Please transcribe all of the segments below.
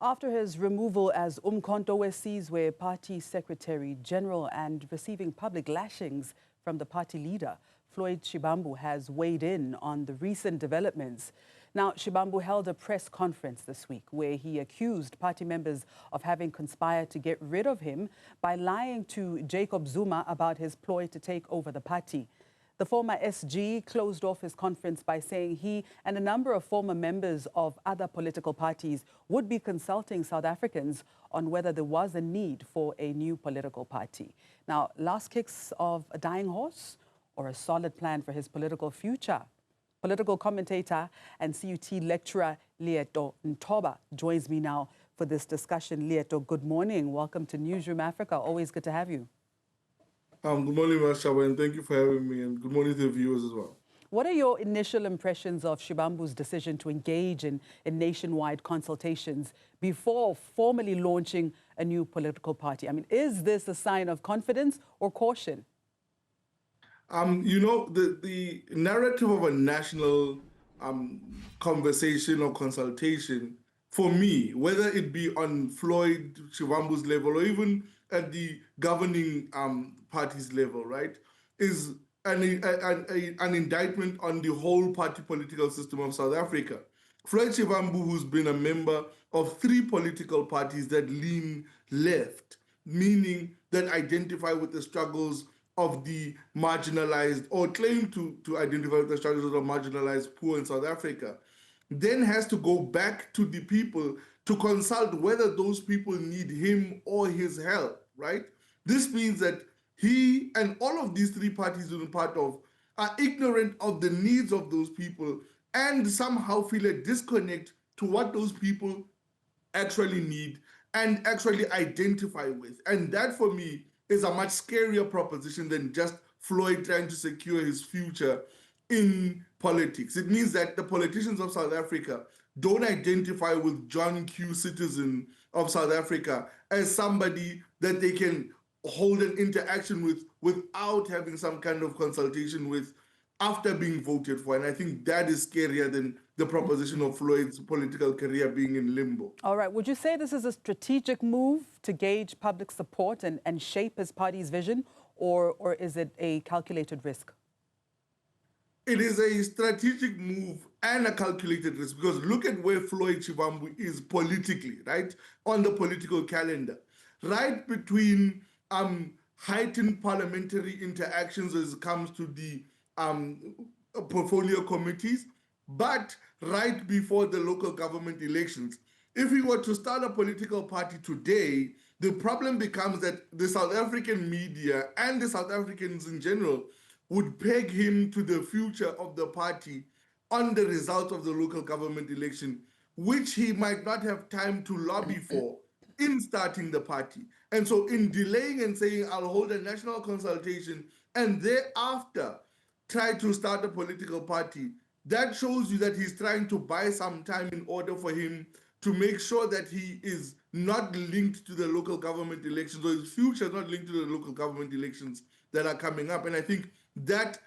After his removal as Umkhonto weSizwe Party Secretary General and receiving public lashings from the party leader, Floyd Shivambu has weighed in on the recent developments. Now, Shivambu held a press conference this week where he accused party members of having conspired to get rid of him by lying to Jacob Zuma about his ploy to take over the party. The former SG closed off his conference by saying he and a number of former members of other political parties would be consulting South Africans on whether there was a need for a new political party. Now, last kicks of a dying horse or a solid plan for his political future? Political commentator and CUT lecturer Leeto Nthoba joins me now for this discussion. Leeto, good morning. Welcome to Newzroom Afrika. Always good to have you. Good morning, Mashawa, and thank you for having me, and good morning to the viewers as well. What are your initial impressions of Shivambu's decision to engage in nationwide consultations before formally launching a new political party? I mean, is this a sign of confidence or caution? The narrative of a national conversation or consultation, for me, whether it be on Floyd Shivambu's level or even at the governing party's level, right, is an indictment on the whole party political system of South Africa. Floyd Shivambu, who's been a member of 3 political parties that lean left, meaning that identify with the struggles of the marginalized or claim to identify with the struggles of the marginalized poor in South Africa, then has to go back to the people to consult whether those people need him or his help, right? This means that he and all of these 3 parties he's been part of are ignorant of the needs of those people and somehow feel a disconnect to what those people actually need and actually identify with. And that, for me, is a much scarier proposition than just Floyd trying to secure his future in politics. It means that the politicians of South Africa don't identify with John Q, citizen of South Africa, as somebody that they can hold an interaction with without having some kind of consultation with after being voted for. And I think that is scarier than the proposition of Floyd's political career being in limbo. All right. Would you say this is a strategic move to gauge public support and shape his party's vision, or is it a calculated risk? It is a strategic move and a calculated risk, because look at where Floyd Shivambu is politically, right, on the political calendar, right between heightened parliamentary interactions as it comes to the portfolio committees, but right before the local government elections. If he were to start a political party today, the problem becomes that the South African media and the South Africans in general would peg him to the future of the party on the result of the local government election, which he might not have time to lobby for in starting the party. And so in delaying and saying, I'll hold a national consultation and thereafter try to start a political party, that shows you that he's trying to buy some time in order for him to make sure that he is not linked to the local government elections, or his future is not linked to the local government elections that are coming up. And I think that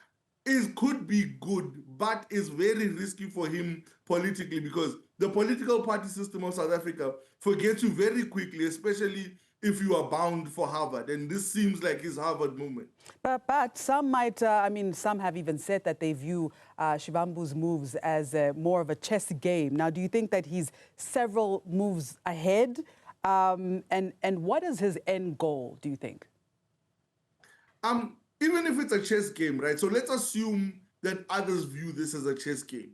could be good, but is very risky for him politically, because the political party system of South Africa forgets you very quickly, especially if you are bound for Harvard. And this seems like his Harvard moment. But some might, some have even said that they view Shivambu's moves as more of a chess game. Now, do you think that he's several moves ahead? And what is his end goal, do you think? Even if it's a chess game, right? So let's assume that others view this as a chess game.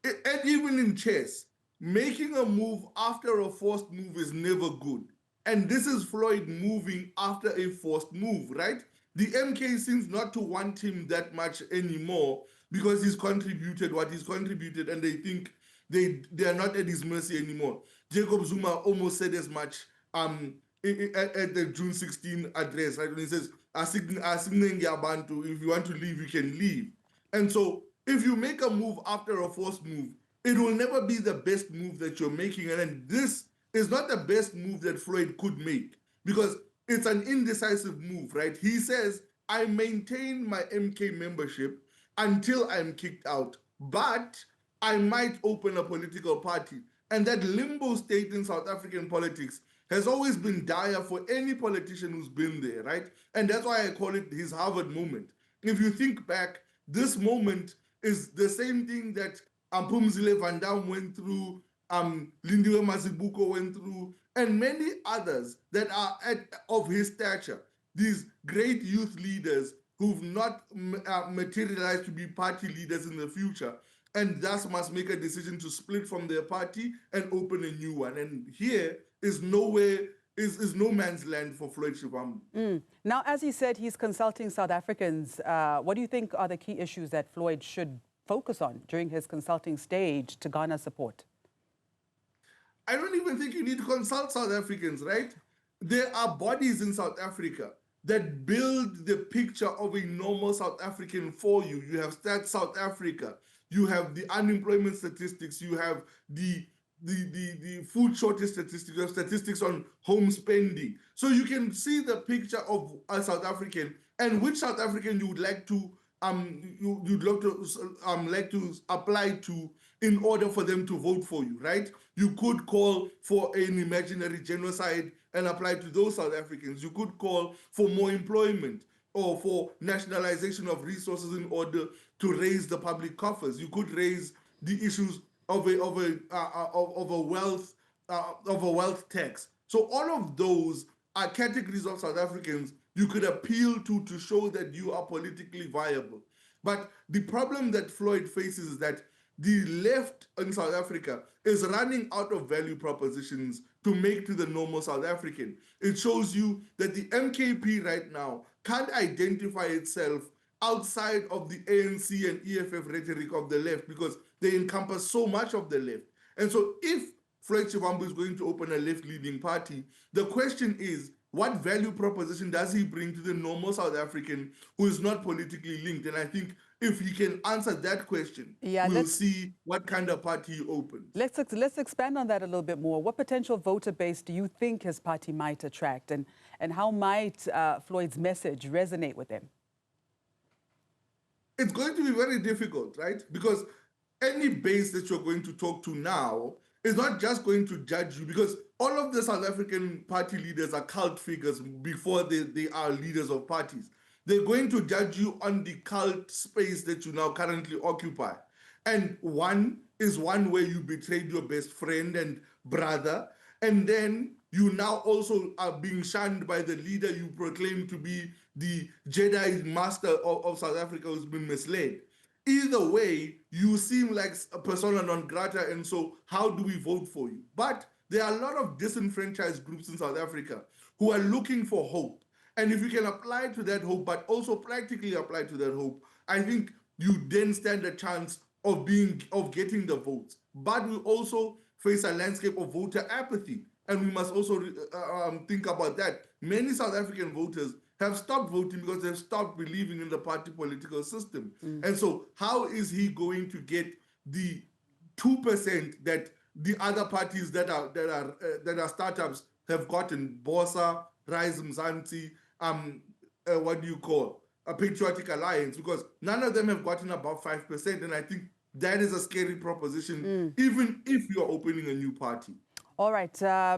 And even in chess, making a move after a forced move is never good. And this is Floyd moving after a forced move, right? The MK seems not to want him that much anymore because he's contributed what he's contributed, and they think they are not at his mercy anymore. Jacob Zuma almost said as much at the June 16 address, right? When he says, if you want to leave, you can leave. And so if you make a move after a forced move, it will never be the best move that you're making. And then this is not the best move that Floyd could make, because it's an indecisive move, right? He says, I maintain my MK membership until I'm kicked out, but I might open a political party. And that limbo state in South African politics has always been dire for any politician who's been there, right? And that's why I call it his Harvard moment. If you think back, this moment is the same thing that Phumzile Van Dam went through, Lindiwe Mazibuko went through, and many others that are of his stature. These great youth leaders who've not materialized to be party leaders in the future, and thus must make a decision to split from their party and open a new one. And here is nowhere, is no man's land for Floyd Shivambu. Now, as he said, he's consulting South Africans. What do you think are the key issues that Floyd should focus on during his consulting stage to garner support? I don't even think you need to consult South Africans, right? There are bodies in South Africa that build the picture of a normal South African for you. You have Stats South Africa, you have the unemployment statistics, you have the food shortage statistics, you have statistics on home spending. So you can see the picture of a South African and which South African you would like to like to apply to in order for them to vote for you, right? You could call for an imaginary genocide and apply to those South Africans. You could call for more employment or for nationalization of resources in order to raise the public coffers. You could raise the issues of a wealth tax. So all of those are categories of South Africans you could appeal to show that you are politically viable. But the problem that Floyd faces is that the left in South Africa is running out of value propositions to make to the normal South African. It shows you that the MKP right now can't identify itself outside of the ANC and EFF rhetoric of the left because they encompass so much of the left. And so if Floyd Shivambu is going to open a left-leaning party, the question is, what value proposition does he bring to the normal South African who is not politically linked? And I think if he can answer that question, we'll see what kind of party he opens. Let's expand on that a little bit more. What potential voter base do you think his party might attract? And how might Floyd's message resonate with them? It's going to be very difficult, right? Because any base that you're going to talk to now is not just going to judge you, because all of the South African party leaders are cult figures before they are leaders of parties. They're going to judge you on the cult space that you now currently occupy. And one is one where you betrayed your best friend and brother, and then you now also are being shunned by the leader you proclaim to be the Jedi master of South Africa who's been misled. Either way, you seem like a persona non grata, and so how do we vote for you? But there are a lot of disenfranchised groups in South Africa who are looking for hope. And if you can apply to that hope, but also practically apply to that hope, I think you then stand a chance of getting the votes. But we also face a landscape of voter apathy. And we must also think about that. Many South African voters have stopped voting because they've stopped believing in the party political system. And so how is he going to get the 2% that the other parties that are startups have gotten? Bosa, Rise Mzansi, what do you call a Patriotic Alliance? Because none of them have gotten above 5%. And I think that is a scary proposition, even if you're opening a new party. All right.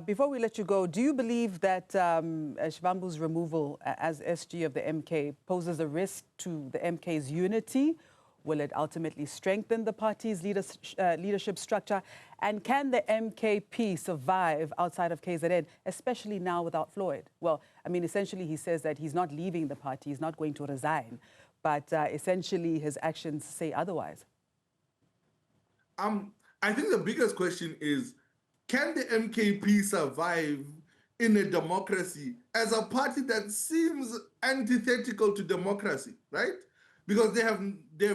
Before we let you go, do you believe that Shivambu's removal as SG of the MK poses a risk to the MK's unity? Will it ultimately strengthen the party's leadership structure? And can the MKP survive outside of KZN, especially now without Floyd? Well, I mean, essentially, he says that he's not leaving the party. He's not going to resign. But essentially, his actions say otherwise. I think the biggest question is, can the MKP survive in a democracy as a party that seems antithetical to democracy, right? Because they have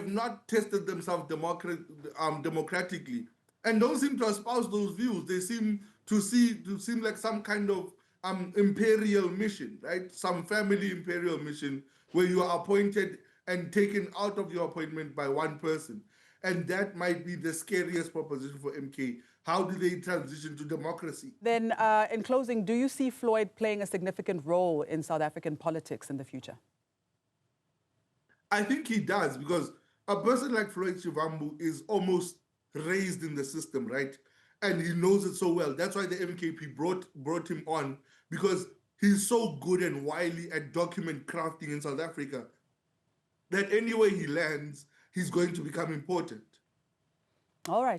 not tested themselves democratically and don't seem to espouse those views. They seem like some kind of imperial mission, right? Some family imperial mission where you are appointed and taken out of your appointment by one person. And that might be the scariest proposition for MK. How do they transition to democracy? Then, in closing, do you see Floyd playing a significant role in South African politics in the future? I think he does, because a person like Floyd Shivambu is almost raised in the system, right? and he knows it so well. That's why the MKP brought him on, because he's so good and wily at document crafting in South Africa that anywhere he lands, he's going to become important. All right.